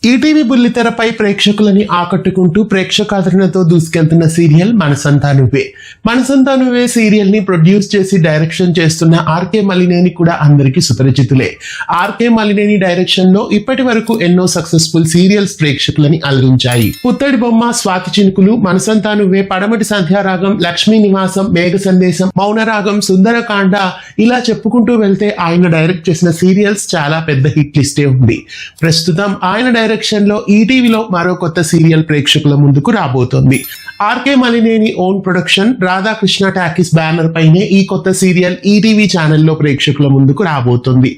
ETV బుల్లితెరపై ప్రేక్షకులని ఆకట్టుకుంటూ ప్రేక్షకాదరణతో దూసుకెళ్తున్న serial మనసంతా నువ్వే. మనసంతా నువ్వే సీరియల్ ని ప్రొడ్యూస్ చేసి డైరెక్షన్ చేస్తున్న ఆర్కే మలినేని కూడా అందరికీ సుపరిచితులే. ఆర్కే మలినేని డైరెక్షన్ లో ఇప్పటి వరకు ఎన్నో సక్సెస్ఫుల్ సీరియల్స్ ప్రేక్షకులని అలరించాయి. పుత్తడి బొమ్మ, స్వాతి చినుకులు, మనసంతా నువ్వే, పడమటి సంధ్యారాగం, లక్ష్మీ నివాసం, మేఘ సందేశం, మౌనరాగం, సుందరకాండ ఇలా చెప్పుకుంటూ వెళ్తే ఆయన డైరెక్ట్ చేసిన సీరియల్స్ చాలా పెద్ద హిట్ లిస్టే ఉంది. ప్రస్తుతం ఆయన డైరెక్షన్ లో ఈటీవీలో మరో కొత్త సీరియల్ ప్రేక్షకుల ముందుకు రాబోతోంది. R K Malineni own production Radhakrishna Talkies banner పైనే ఈ కొత్త సీరియల్ ఈటీవీ ఛానల్లో ప్రేక్షకుల ముందుకు రాబోతోంది.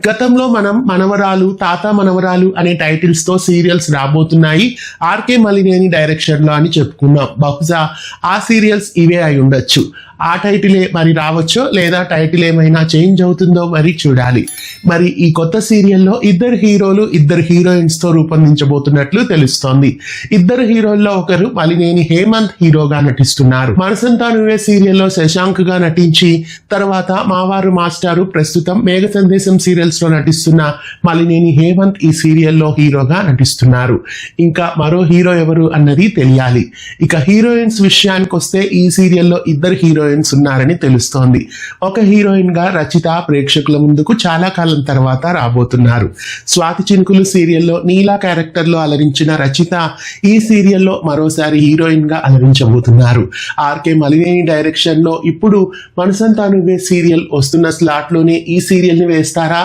గతంలో మనం మనవరాలు, తాత మనవరాలు అనే టైటిల్స్ తో సీరియల్స్ రాబోతున్నాయి ఆర్కే మలినేని డైరెక్షన్ లో అని చెప్పుకున్నాం. బహుశా ఆ సీరియల్స్ ఇవే అయి ఉండొచ్చు. ఆ టైటిలే మరి రావచ్చో లేదా టైటిల్ ఏమైనా చేంజ్ అవుతుందో మరి చూడాలి. మరి ఈ కొత్త సీరియల్లో ఇద్దరు హీరోలు, ఇద్దరు హీరోయిన్స్ తో రూపొందించబోతున్నట్లు తెలుస్తోంది. ఇద్దరు హీరోల్లో ఒకరు మలినేని హేమంత్ హీరోగా నటిస్తున్నారు. మనసంతా నువ్వే సీరియల్లో శశాంక్ గా నటించి తర్వాత మావారు మాస్టారు, ప్రస్తుతం మేఘ సందేశం సీరియల్స్ లో నటిస్తున్న మలినేని హేమంత్ ఈ సీరియల్లో హీరోగా నటిస్తున్నారు. ఇంకా మరో హీరో ఎవరు అన్నది తెలియాలి. ఇక హీరోయిన్స్ విషయానికి వస్తే ఈ సీరియల్లో ఇద్దరు హీరోయిన్స్ ఉన్నారని తెలుస్తోంది. ఒక హీరోయిన్ గా రచిత ప్రేక్షకుల ముందుకు చాలా కాలం తర్వాత రాబోతున్నారు. స్వాతి చినుకులు సీరియల్లో నీలా క్యారెక్టర్ లో అలరించిన రచిత ఈ సీరియల్లో మరోసారి హీరోయిన్ గా అలరించబోతున్నారు. ఆర్కే మలినేని డైరెక్షన్ లో ఇప్పుడు మనసంతా నువ్వే సీరియల్ వస్తున్న స్లాట్ లోనే ఈ సీరియల్ ని వేస్తారా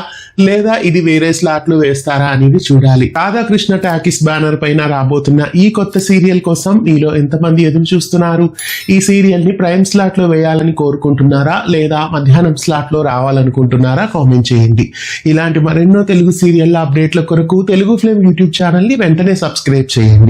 లేదా ఇది వేరే స్లాట్ లో వేస్తారా అనేది చూడాలి. రాధాకృష్ణ టాకీస్ బ్యానర్ పైన రాబోతున్న ఈ కొత్త సీరియల్ కోసం మీలో ఎంతమంది ఎదురు చూస్తున్నారు? ఈ సీరియల్ ని ప్రైమ్ స్లాట్ లో వేయాలని కోరుకుంటున్నారా లేదా మధ్యాహ్నం స్లాట్ లో రావాలనుకుంటున్నారా? కామెంట్ చేయండి. ఇలాంటి మరెన్నో తెలుగు సీరియల్ అప్డేట్ల కొరకు తెలుగు ఫ్లేమ్ యూట్యూబ్ ఛానల్ ని వెంటనే సబ్స్క్రైబ్ చేయండి.